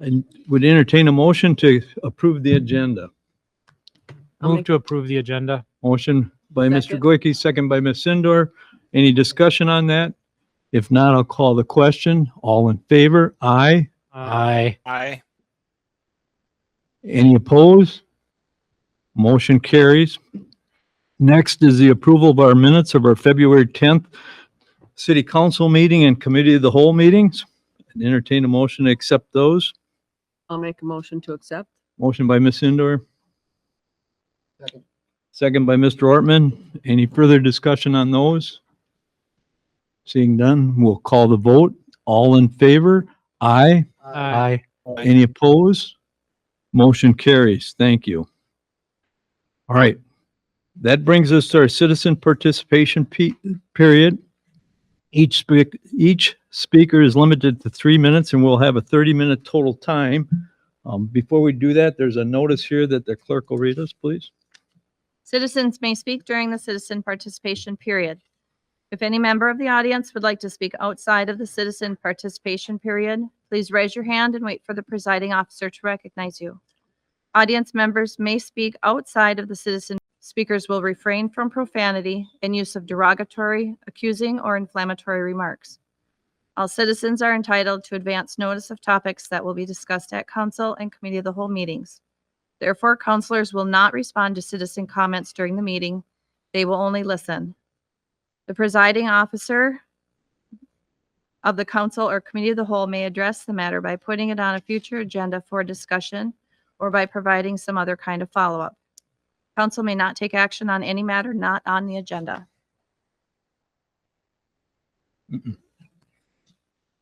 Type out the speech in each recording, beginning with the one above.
I would entertain a motion to approve the agenda. Move to approve the agenda. Motion by Mr. Second. Goyke, second by Ms. Sindor. Any discussion on that? If not, I'll call the question. All in favor? Aye. Aye. Aye. Any opposed? Motion carries. Next is the approval of our minutes of our February 10th City Council meeting and Committee of the Whole meetings. I'd entertain a motion to accept those. I'll make a motion to accept. Motion by Ms. Sindor. Second by Mr. Ortman. Any further discussion on those? Seeing none, we'll call the vote. All in favor? Aye. Aye. Any opposed? Motion carries. Thank you. All right. That brings us to our citizen participation period. Each speaker is limited to 3 minutes, and we'll have a 30-minute total time. Before we do that, there's a notice here that the clerk will read us, please. Citizens may speak during the citizen participation period. If any member of the audience would like to speak outside of the citizen participation period, please raise your hand and wait for the presiding officer to recognize you. Audience members may speak outside of the citizen. Speakers will refrain from profanity and use of derogatory, accusing, or inflammatory remarks. All citizens are entitled to advance notice of topics that will be discussed at council and committee of the whole meetings. Therefore, councilors will not respond to citizen comments during the meeting. They will only listen. The presiding officer of the council or committee of the whole may address the matter by putting it on a future agenda for discussion or by providing some other kind of follow-up. Council may not take action on any matter not on the agenda.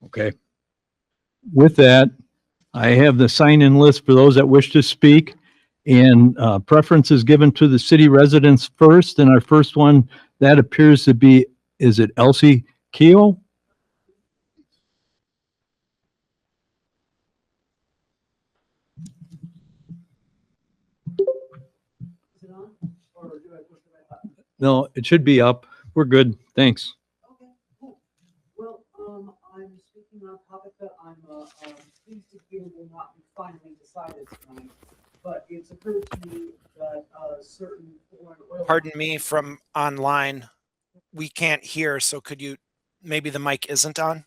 Okay. With that, I have the sign-in list for those that wish to speak, and preference is given to the city residents first. And our first one, that appears to be, is it Elsie Keogh? No, it should be up. We're good. Thanks. Okay, cool. Well, I'm speaking on a topic that I'm pleased to hear will not be finally decided tonight, but it's occurred to me that certain foreign oil. Pardon me, from online, we can't hear, so could you, maybe the mic isn't on?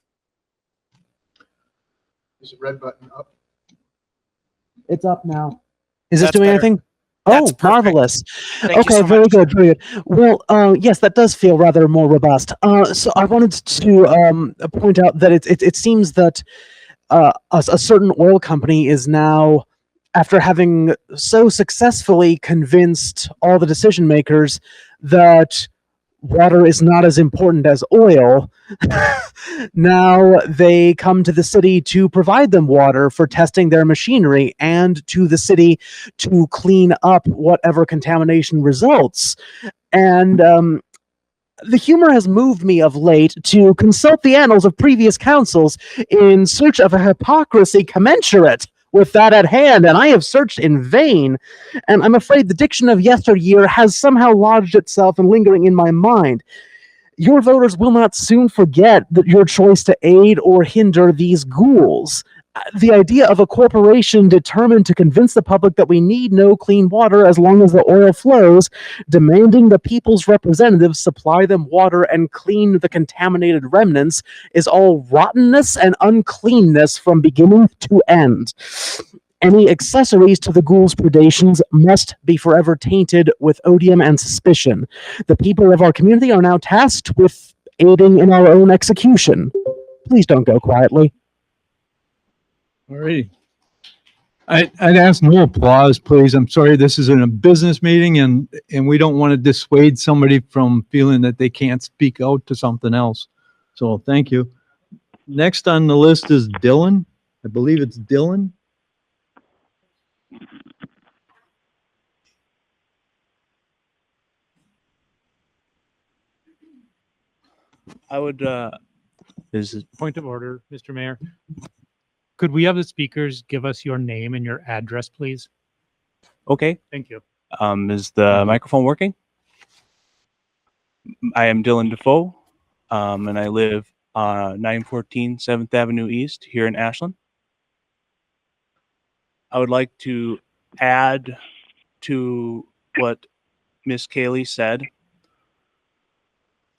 Is the red button up? It's up now. Is it That's doing better. anything? That's Oh, perfect. marvelous. Thank you Okay, so very much. good, very good. Well, yes, that does feel rather more robust. So I wanted to point out that it seems that a certain oil company is now, after having so successfully convinced all the decision makers that water is not as important as oil, now they come to the city to provide them water for testing their machinery and to the city to clean up whatever contamination results. And the humor has moved me of late to consult the annals of previous councils in search of a hypocrisy commensurate with that at hand, and I have searched in vain, and I'm afraid the diction of yesteryear has somehow lodged itself and lingering in my mind. Your voters will not soon forget that your choice to aid or hinder these ghouls. The idea of a corporation determined to convince the public that we need no clean water as long as the oil flows, demanding the people's representatives supply them water and clean the contaminated remnants, is all rottenness and uncleanness from beginning to end. Any accessories to the ghouls' predations must be forever tainted with odium and suspicion. The people of our community are now tasked with aiding in our own execution. Please don't go quietly. All righty. I'd ask no applause, please. I'm sorry, this is in a business meeting, and we don't want to dissuade somebody from feeling that they can't speak out to something else. So thank you. Next on the list is Dylan. I believe it's Dylan. I would, is it Point of order, Mr. Mayor. Could we have the speakers give us your name and your address, please? okay? Thank you. Is the microphone working? I am Dylan Defoe, and I live 914 7th Avenue East here in Ashland. I would like to add to what Miss Kaylee said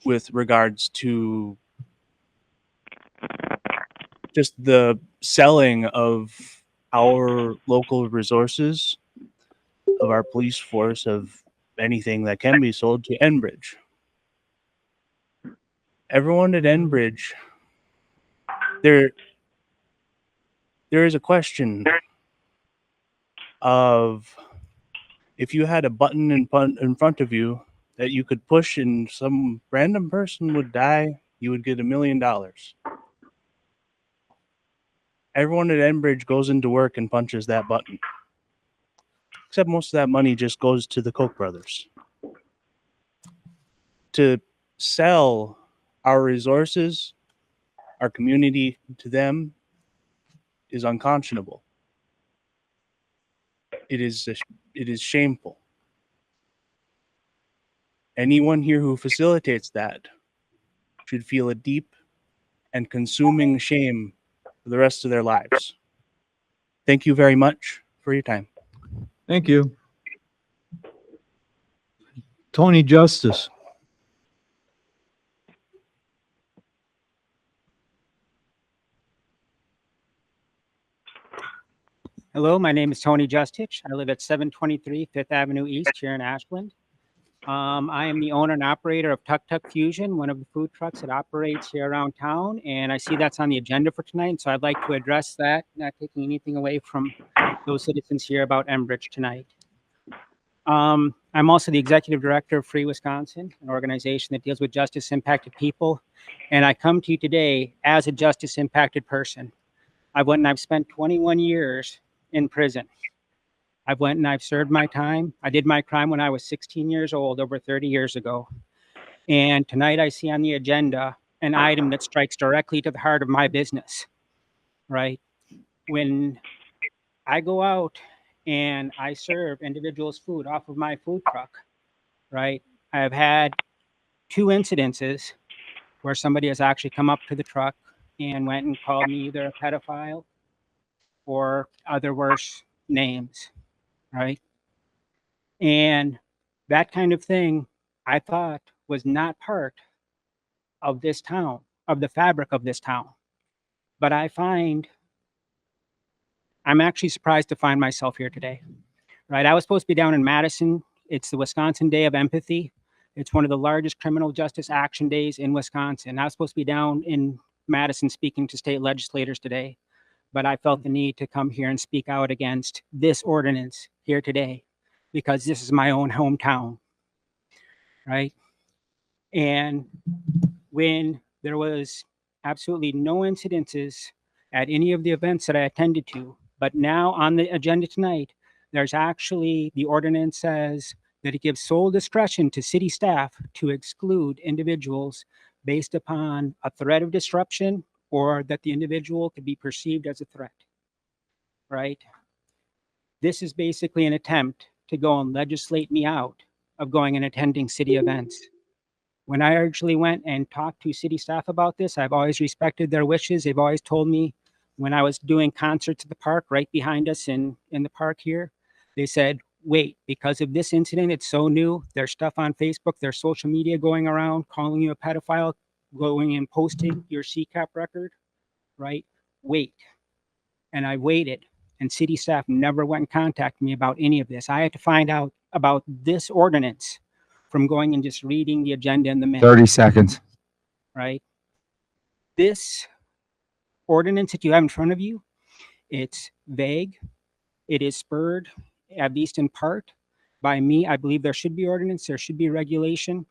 with regards to just the selling of our local resources, of our police force, of anything that can be sold to Enbridge. Everyone at Enbridge, there is a question of if you had a button in front of you that you could push and some random person would die, you would get $1 million. Everyone at Enbridge goes into work and punches that button. Except most of that money just goes to the Koch brothers. To sell our resources, our community to them is unconscionable. It is shameful. Anyone here who facilitates that should feel a deep and consuming shame for the rest of their lives. Thank you very much for your time. Thank you. Tony Justice. Hello, my name is Tony Justich. I live at 723 Fifth Avenue East here in Ashland. I am the owner and operator of Tuk Tuk Fusion, one of the food trucks that operates here around town. And I see that's on the agenda for tonight. So I'd like to address that, not taking anything away from those citizens here about Enbridge tonight. I'm also the executive director of Free Wisconsin, an organization that deals with justice impacted people. And I come to you today as a justice impacted person. I've spent 21 years in prison. I've served my time. I did my crime when I was 16 years old, over 30 years ago. And tonight I see on the agenda an item that strikes directly to the heart of my business, right? When I go out and I serve individuals food off of my food truck, right? I have had 2 incidences where somebody has actually come up to the truck and went and called me either a pedophile or other worse names, right? And that kind of thing I thought was not part of this town, of the fabric of this town. But I'm actually surprised to find myself here today, right? I was supposed to be down in Madison. It's the Wisconsin Day of Empathy. It's one of the largest criminal justice action days in Wisconsin. I was supposed to be down in Madison speaking to state legislators today, but I felt the need to come here and speak out against this ordinance here today because this is my own hometown, right? And when there was absolutely no incidences at any of the events that I attended to, but now on the agenda tonight, there's actually, the ordinance says that it gives sole discretion to city staff to exclude individuals based upon a threat of disruption or that the individual could be perceived as a threat, right? This is basically an attempt to go and legislate me out of going and attending city events. When I originally went and talked to city staff about this, I've always respected their wishes. They've always told me when I was doing concerts at the park right behind us in the park here, they said, wait, because of this incident, it's so new. There's stuff on Facebook, there's social media going around, calling you a pedophile, going and posting your CCAP record, right? Wait. And I waited, and city staff never went and contacted me about any of this. I had to find out about this ordinance from going and just reading the agenda in the minutes. 30 seconds. Right? This ordinance that you have in front of you, it's vague. It is spurred, at least in part, by me. I believe there should be ordinance, there should be regulation,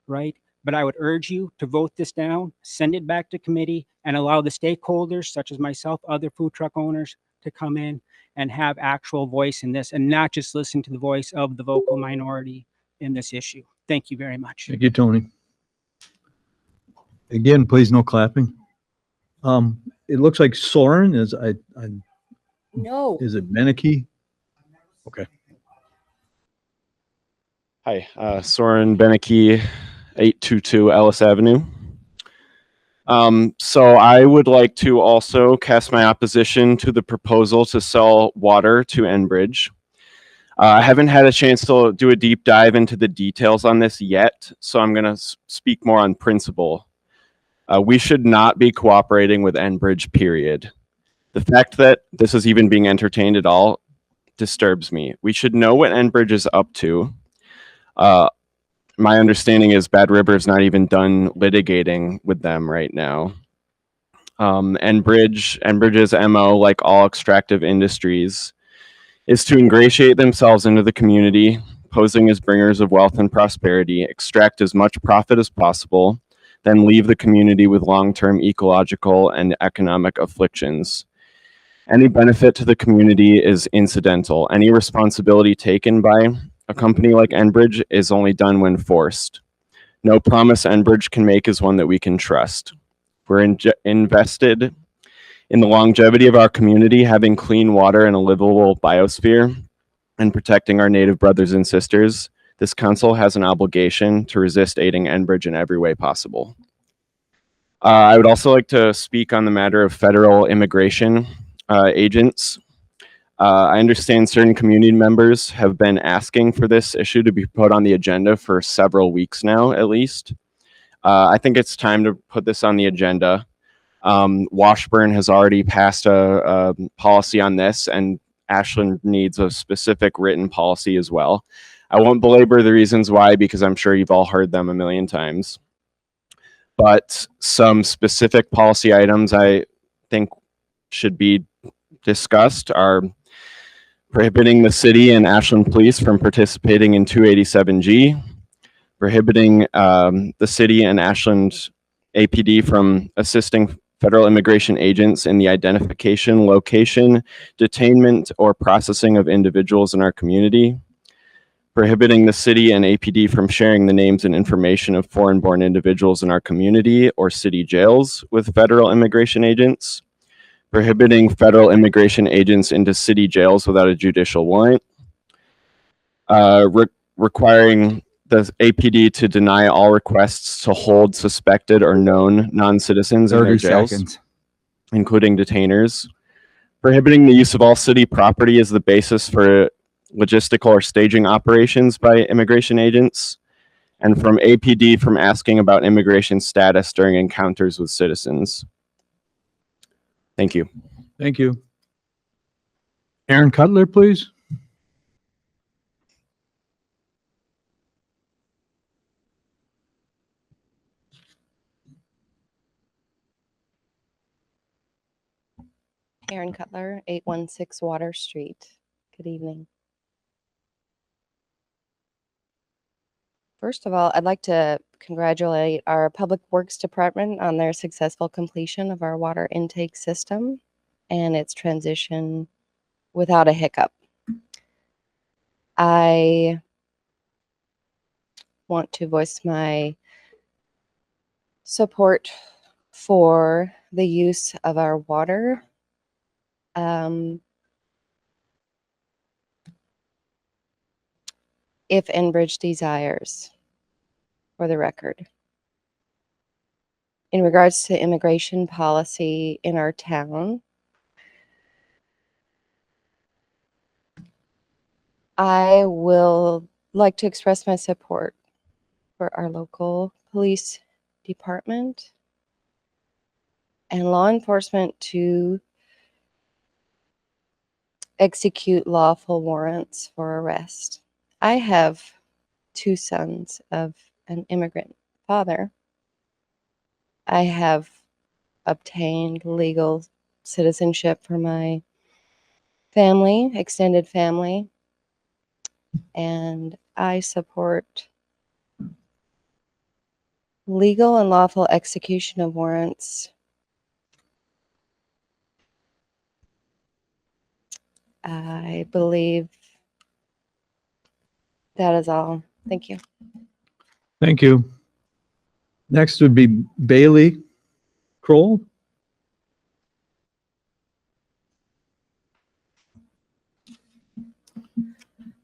right? But I would urge you to vote this down, send it back to committee, and allow the stakeholders, such as myself, other food truck owners, to come in and have actual voice in this and not just listen to the voice of the vocal minority in this issue. Thank you very much. Thank you, Tony. Again, please no clapping. It looks like Soren is, No. is it Beneke? Okay. Hi, Soren Beneke, 822 Ellis Avenue. So I would like to also cast my opposition to the proposal to sell water to Enbridge. I haven't had a chance to do a deep dive into the details on this yet, so I'm going to speak more on principle. We should not be cooperating with Enbridge, period. The fact that this is even being entertained at all disturbs me. We should know what Enbridge is up to. My understanding is Bad River is not even done litigating with them right now. Enbridge's MO, like all extractive industries, is to ingratiate themselves into the community, posing as bringers of wealth and prosperity, extract as much profit as possible, then leave the community with long-term ecological and economic afflictions. Any benefit to the community is incidental. Any responsibility taken by a company like Enbridge is only done when forced. No promise Enbridge can make is one that we can trust. We're invested in the longevity of our community, having clean water and a livable biosphere, and protecting our native brothers and sisters. This council has an obligation to resist aiding Enbridge in every way possible. I would also like to speak on the matter of federal immigration agents. I understand certain community members have been asking for this issue to be put on the agenda for several weeks now, at least. I think it's time to put this on the agenda. Washburn has already passed a policy on this, and Ashland needs a specific written policy as well. I won't belabor the reasons why, because I'm sure you've all heard them a million times. But some specific policy items I think should be discussed are prohibiting the city and Ashland Police from participating in 287G, prohibiting the city and Ashland APD from assisting federal immigration agents in the identification, location, detainment, or processing of individuals in our community, prohibiting the city and APD from sharing the names and information of foreign-born individuals in our community or city jails with federal immigration agents, prohibiting federal immigration agents into city jails without a judicial warrant, requiring the APD to deny all requests to hold suspected or known non-citizens in their 30 jails, seconds. including detainers, prohibiting the use of all city property as the basis for logistical or staging operations by immigration agents, and from APD from asking about immigration status during encounters with citizens. Thank you. Thank you. Aaron Cutler, please. Aaron Cutler, 816 Water Street. Good evening. First of all, I'd like to congratulate our Public Works Department on their successful completion of our water intake system and its transition without a hiccup. I want to voice my support for the use of our water. If Enbridge desires, for the record. In regards to immigration policy in our town, I will like to express my support for our local police department and law enforcement to execute lawful warrants for arrest. I have 2 sons of an immigrant father. I have obtained legal citizenship for my family, extended family, and I support legal and lawful execution of warrants. I believe that is all. Thank you. Thank you. Next would be Bailey Kroll.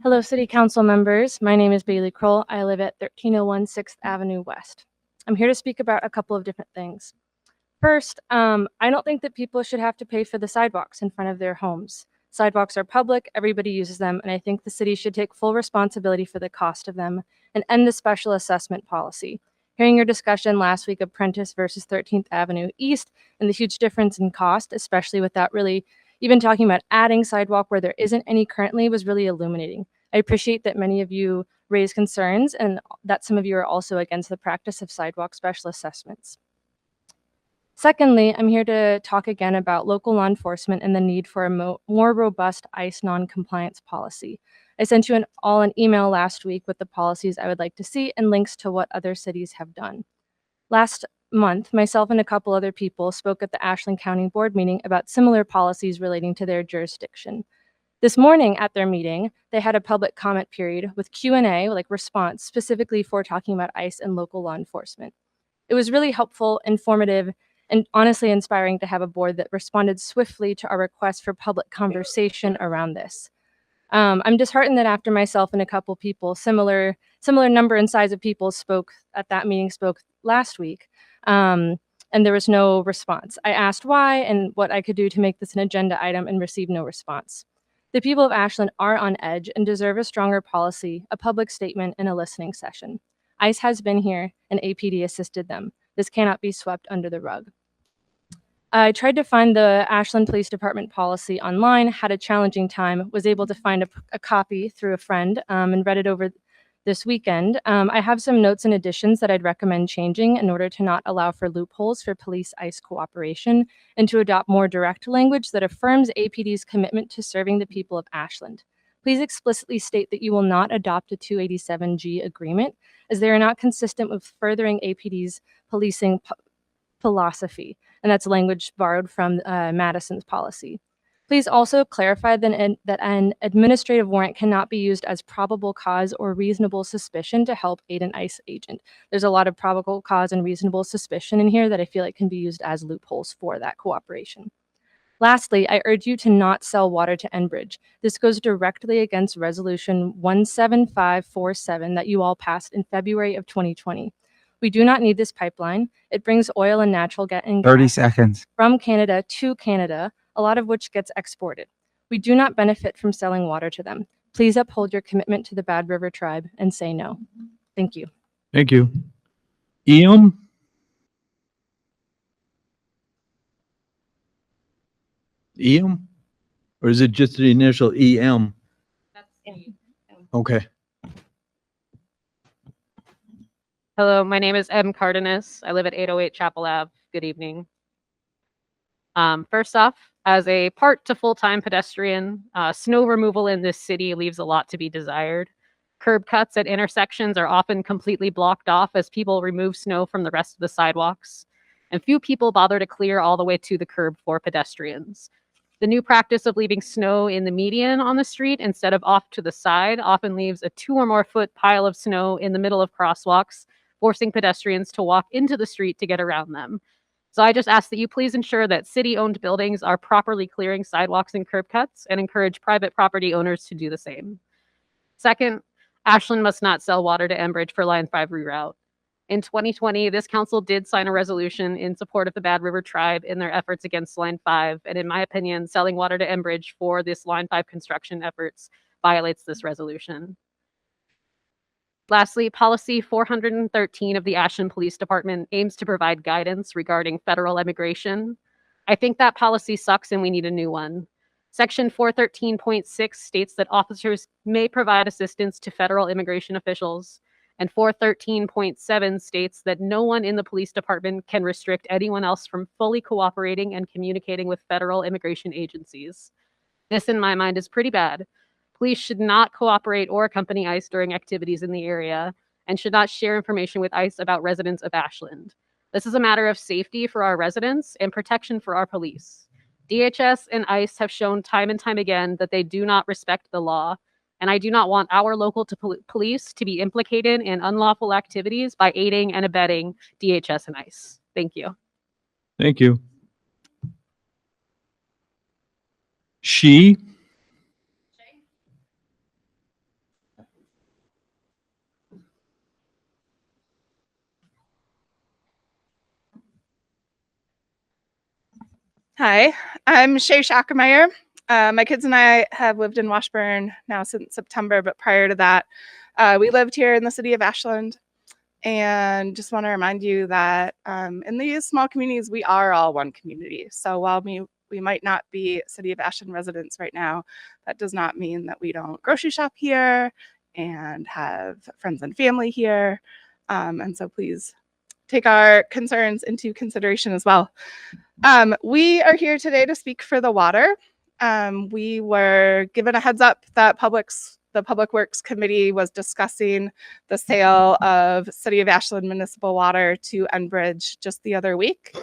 Hello, City Council members. My name is Bailey Kroll. I live at 1301 6th Avenue West. I'm here to speak about a couple of different things. First, I don't think that people should have to pay for the sidewalks in front of their homes. Sidewalks are public, everybody uses them, and I think the city should take full responsibility for the cost of them and end the special assessment policy. Hearing your discussion last week of Prentice versus 13th Avenue East and the huge difference in cost, especially without really even talking about adding sidewalk where there isn't any currently, was really illuminating. I appreciate that many of you raise concerns and that some of you are also against the practice of sidewalk special assessments. Secondly, I'm here to talk again about local law enforcement and the need for a more robust ICE non-compliance policy. I sent you all an email last week with the policies I would like to see and links to what other cities have done. Last month, myself and a couple other people spoke at the Ashland County Board meeting about similar policies relating to their jurisdiction. This morning at their meeting, they had a public comment period with Q&A, like response, specifically for talking about ICE and local law enforcement. It was really helpful, informative, and honestly inspiring to have a board that responded swiftly to our request for public conversation around this. I'm disheartened that after myself and a couple people, similar number and size of people spoke at that meeting, spoke last week, and there was no response. I asked why and what I could do to make this an agenda item and received no response. The people of Ashland are on edge and deserve a stronger policy, a public statement, and a listening session. ICE has been here and APD assisted them. This cannot be swept under the rug. I tried to find the Ashland Police Department policy online, had a challenging time, was able to find a copy through a friend and read it over this weekend. I have some notes and additions that I'd recommend changing in order to not allow for loopholes for police-ICE cooperation and to adopt more direct language that affirms APD's commitment to serving the people of Ashland. Please explicitly state that you will not adopt a 287G agreement, as they are not consistent with furthering APD's policing philosophy, and that's language borrowed from Madison's policy. Please also clarify that an administrative warrant cannot be used as probable cause or reasonable suspicion to help aid an ICE agent. There's a lot of probable cause and reasonable suspicion in here that I feel like can be used as loopholes for that cooperation. Lastly, I urge you to not sell water to Enbridge. This goes directly against Resolution 17547 that you all passed in February of 2020. We do not need this pipeline. It brings oil and natural gas 30 seconds. from Canada to Canada, a lot of which gets exported. We do not benefit from selling water to them. Please uphold your commitment to the Bad River Tribe and say no. Thank you. Thank you. Eam? Eam? Or is it just the initial EM? Okay. Hello, my name is M. Cardenas. I live at 808 Chapel Ave. Good evening. First off, as a part to full-time pedestrian, snow removal in this city leaves a lot to be desired. Curb cuts at intersections are often completely blocked off as people remove snow from the rest of the sidewalks, and few people bother to clear all the way to the curb for pedestrians. The new practice of leaving snow in the median on the street instead of off to the side often leaves a 2 or more foot pile of snow in the middle of crosswalks, forcing pedestrians to walk into the street to get around them. So I just ask that you please ensure that city-owned buildings are properly clearing sidewalks and curb cuts and encourage private property owners to do the same. Second, Ashland must not sell water to Enbridge for Line 5 reroute. In 2020, this council did sign a resolution in support of the Bad River Tribe in their efforts against Line 5, and in my opinion, selling water to Enbridge for this Line 5 construction efforts violates this resolution. Lastly, Policy 413 of the Ashland Police Department aims to provide guidance regarding federal immigration. I think that policy sucks and we need a new one. Section 413.6 states that officers may provide assistance to federal immigration officials, and 413.7 states that no one in the police department can restrict anyone else from fully cooperating and communicating with federal immigration agencies. This, in my mind, is pretty bad. Police should not cooperate or accompany ICE during activities in the area and should not share information with ICE about residents of Ashland. This is a matter of safety for our residents and protection for our police. DHS and ICE have shown time and time again that they do not respect the law, and I do not want our local police to be implicated in unlawful activities by aiding and abetting DHS and ICE. Thank you. Thank you. She? Hi, I'm Shay Schackermeyer. My kids and I have lived in Washburn now since September, but prior to that, we lived here in the city of Ashland. And just want to remind you that in these small communities, we are all one community. So while we might not be city of Ashland residents right now, that does not mean that we don't grocery shop here and have friends and family here. And so please take our concerns into consideration as well. We are here today to speak for the water. We were given a heads up that the Public Works Committee was discussing the sale of City of Ashland municipal water to Enbridge just the other week.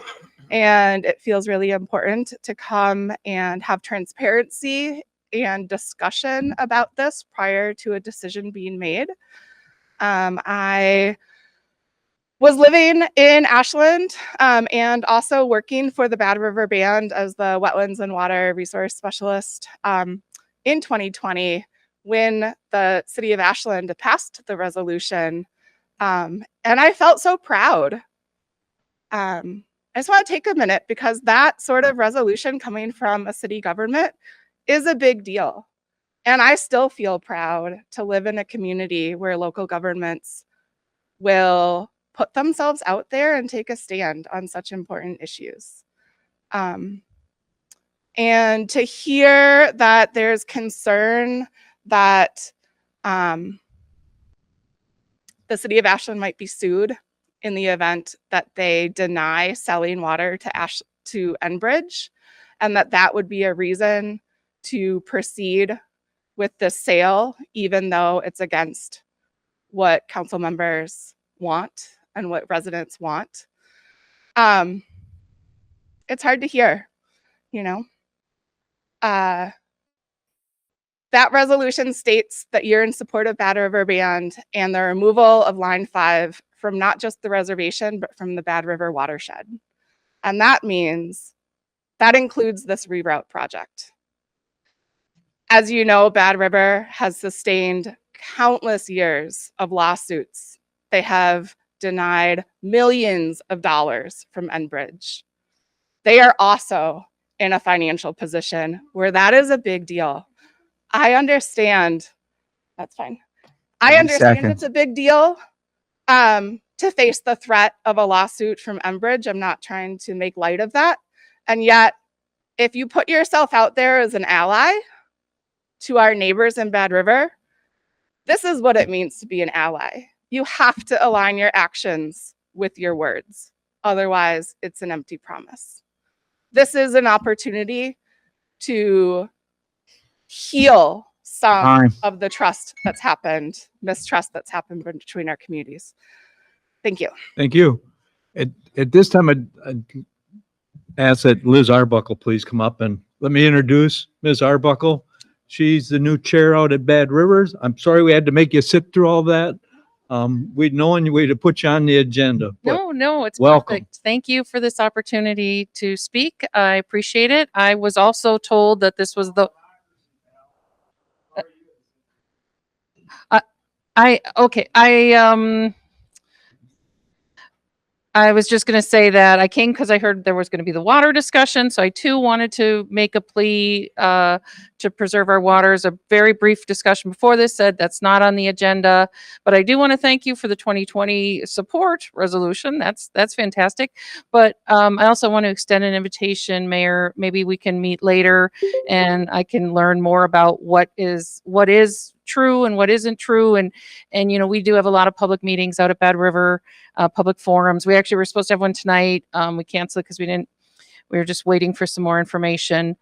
And it feels really important to come and have transparency and discussion about this prior to a decision being made. I was living in Ashland and also working for the Bad River Band as the Wetlands and Water Resource Specialist in 2020 when the city of Ashland passed the resolution. And I felt so proud. I just want to take a minute because that sort of resolution coming from a city government is a big deal. And I still feel proud to live in a community where local governments will put themselves out there and take a stand on such important issues. And to hear that there's concern that the city of Ashland might be sued in the event that they deny selling water to Enbridge, and that would be a reason to proceed with the sale, even though it's against what council members want and what residents want. It's hard to hear, you know. That resolution states that you're in support of Bad River Band and the removal of Line 5 from not just the reservation, but from the Bad River watershed. And that means that includes this reroute project. As you know, Bad River has sustained countless years of lawsuits. They have denied millions of dollars from Enbridge. They are also in a financial position where that is a big deal. I understand. That's fine. I understand it's a big deal to face the threat of a lawsuit from Enbridge. I'm not trying to make light of that. And yet, if you put yourself out there as an ally to our neighbors in Bad River, this is what it means to be an ally. You have to align your actions with your words. Otherwise, it's an empty promise. This is an opportunity to heal some of the mistrust that's happened between our communities. Thank you. Thank you. At this time, I'd ask that Liz Arbuckle please come up and let me introduce Ms. Arbuckle. She's the new chair out at Bad Rivers. I'm sorry we had to make you sit through all that. We'd known we to put you on the agenda. No, it's welcome. perfect. Thank you for this opportunity to speak. I appreciate it. I was also told that this was the I was just going to say that I came because I heard there was going to be the water discussion. So I too wanted to make a plea to preserve our waters. A very brief discussion before this said that's not on the agenda, but I do want to thank you for the 2020 support resolution. That's fantastic. But I also want to extend an invitation, Mayor. Maybe we can meet later and I can learn more about what is true and what isn't true. And you know, we do have a lot of public meetings out at Bad River, public forums. We actually were supposed to have one tonight. We canceled because we were just waiting for some more information.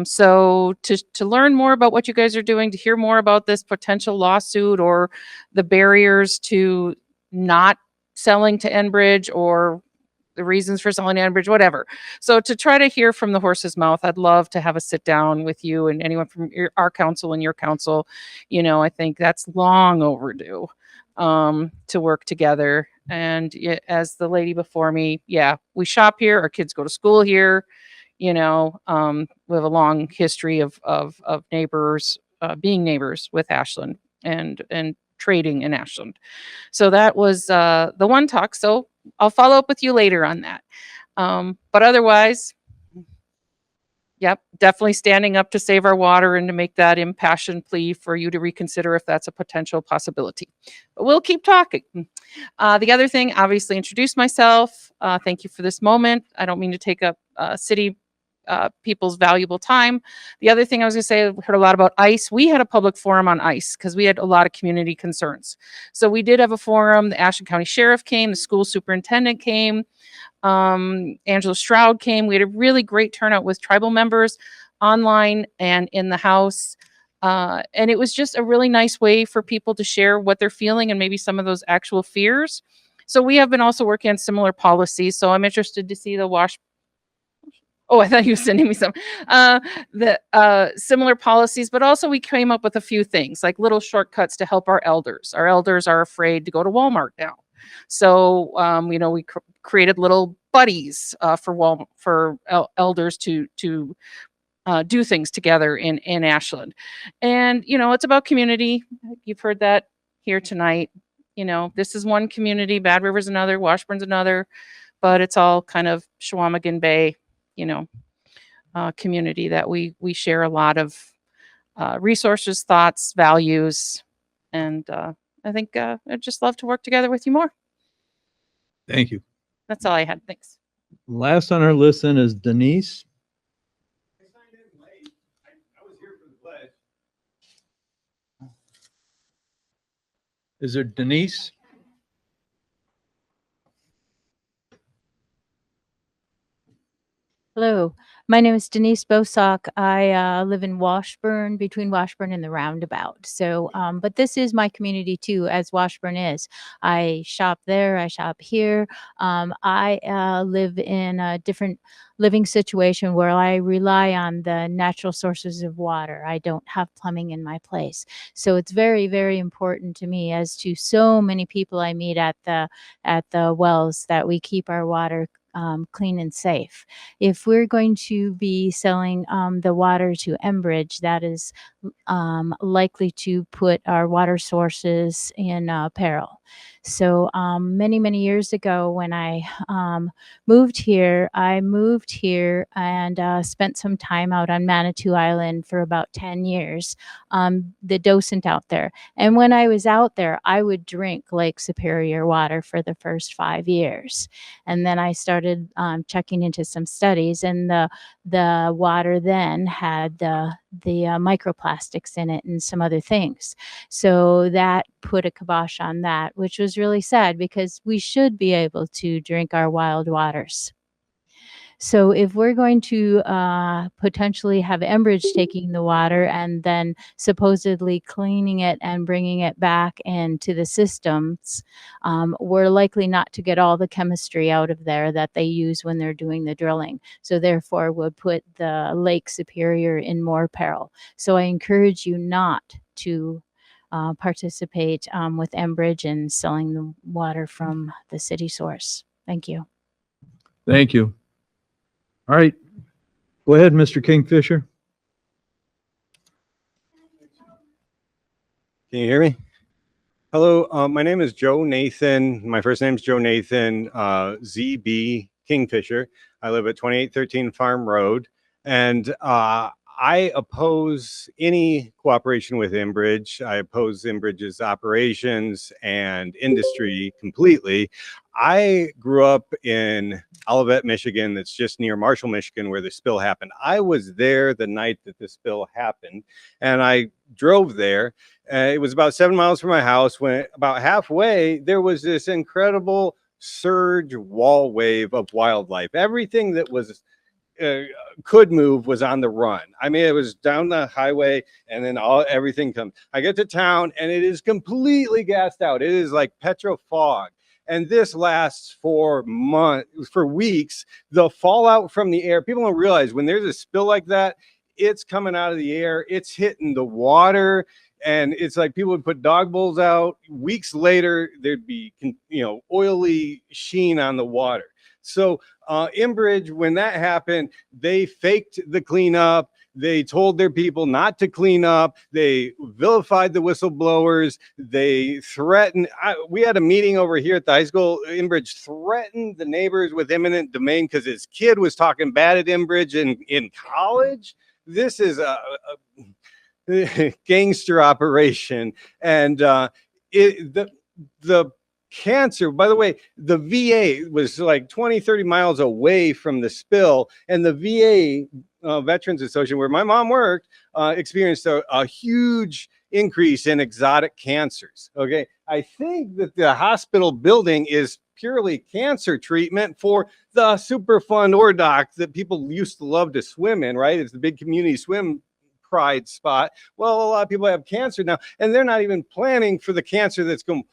So to learn more about what you guys are doing, to hear more about this potential lawsuit or the barriers to not selling to Enbridge or the reasons for selling to Enbridge, whatever. So to try to hear from the horse's mouth, I'd love to have a sit down with you and anyone from our council and your council. You know, I think that's long overdue to work together. And as the lady before me, yeah, we shop here, our kids go to school here. You know, we have a long history of neighbors, being neighbors with Ashland and trading in Ashland. So that was the one talk. So I'll follow up with you later on that. But otherwise, Yep, definitely standing up to save our water and to make that impassioned plea for you to reconsider if that's a potential possibility. But we'll keep talking. The other thing, obviously, introduce myself. Thank you for this moment. I don't mean to take up city people's valuable time. The other thing I was going to say, I've heard a lot about ICE. We had a public forum on ICE because we had a lot of community concerns. So we did have a forum. The Ashland County Sheriff came, the school superintendent came. Angela Stroud came. We had a really great turnout with tribal members online and in the house. And it was just a really nice way for people to share what they're feeling and maybe some of those actual fears. So we have been also working on similar policies. So I'm interested to see the Oh, I thought you were sending me some. The similar policies, but also we came up with a few things like little shortcuts to help our elders. Our elders are afraid to go to Walmart now. So, we created little buddies for elders to do things together in Ashland. And, it's about community. You've heard that here tonight. This is one community, Bad River's another, Washburn's another, but it's all kind of Chequamegon Bay, community that we share a lot of resources, thoughts, values, and I think I'd just love to work together with you more. Thank you. That's all I had. Thanks. Last on our list then is Denise. Is there Denise? Hello, my name is Denise Bosock. I live in Washburn, between Washburn and the Roundabout. So, but this is my community too, as Washburn is. I shop there, I shop here. I live in a different living situation where I rely on the natural sources of water. I don't have plumbing in my place. So it's very, very important to me, as to so many people I meet at the wells, that we keep our water clean and safe. If we're going to be selling the water to Enbridge, that is likely to put our water sources in peril. So many, many years ago, when I moved here and spent some time out on Manitou Island for about 10 years, the docent out there. And when I was out there, I would drink Lake Superior water for the first 5 years. And then I started checking into some studies, and the water then had the microplastics in it and some other things. So that put a kibosh on that, which was really sad, because we should be able to drink our wild waters. So if we're going to potentially have Enbridge taking the water and then supposedly cleaning it and bringing it back into the systems, we're likely not to get all the chemistry out of there that they use when they're doing the drilling. So therefore would put the Lake Superior in more peril. So I encourage you not to participate with Enbridge in selling the water from the city source. Thank you. Thank you. All right. Go ahead, Mr. Kingfisher. Can you hear me? Hello, my name is Joe Nathan. My first name is Joe Nathan, ZB Kingfisher. I live at 2813 Farm Road, and I oppose any cooperation with Enbridge. I oppose Enbridge's operations and industry completely. I grew up in Olivet, Michigan, that's just near Marshall, Michigan, where the spill happened. I was there the night that the spill happened, and I drove there. It was about 7 miles from my house. When about halfway, there was this incredible surge wall wave of wildlife. Everything that was could move was on the run. I mean, it was down the highway, and then everything comes. I get to town, and it is completely gassed out. It is like petro fog. And this lasts for months, for weeks. The fallout from the air, people don't realize when there's a spill like that, it's coming out of the air, it's hitting the water, and it's like people would put dog bowls out. Weeks later, there'd be, oily sheen on the water. So Enbridge, when that happened, they faked the cleanup. They told their people not to clean up. They vilified the whistleblowers. They threatened. We had a meeting over here at the high school. Enbridge threatened the neighbors with eminent domain because his kid was talking bad at Enbridge in college. This is a gangster operation. And the cancer, by the way, the VA was like 20, 30 miles away from the spill, and the VA Veterans Association, where my mom worked, experienced a huge increase in exotic cancers. Okay, I think that the hospital building is purely cancer treatment for the Superfund Ordoc that people used to love to swim in, right? It's the big community swim pride spot. Well, a lot of people have cancer now, and they're not even planning for the cancer that's going to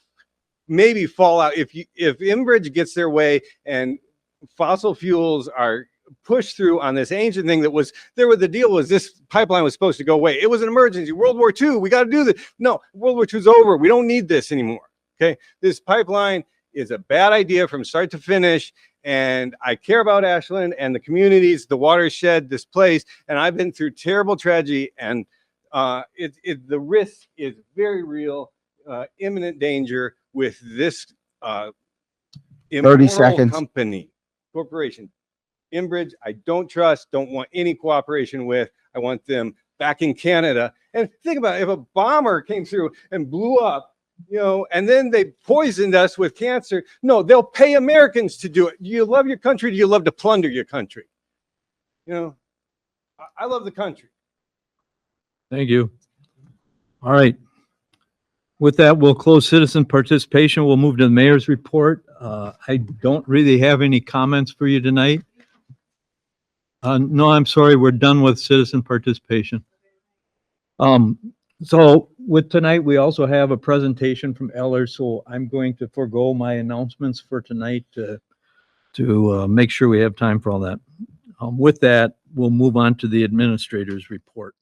maybe fall out. If Enbridge gets their way and fossil fuels are pushed through on this ancient thing that was there, with the deal was this pipeline was supposed to go away. It was an emergency. World War II, we got to do this. No, World War II is over. We don't need this anymore. Okay, this pipeline is a bad idea from start to finish. And I care about Ashland and the communities, the watershed, this place. And I've been through terrible tragedy, and the risk is very real, imminent danger with this 30 immoral seconds. corporation. Enbridge, I don't trust, don't want any cooperation with. I want them back in Canada. And think about it, if a bomber came through and blew up, and then they poisoned us with cancer. No, they'll pay Americans to do it. Do you love your country? Do you love to plunder your country? I love the country. Thank you. All right. With that, we'll close citizen participation. We'll move to the mayor's report. I don't really have any comments for you tonight. No, I'm sorry. We're done with citizen participation. So with tonight, we also have a presentation from Eller. So I'm going to forego my announcements for tonight to make sure we have time for all that. With that, we'll move on to the administrator's report.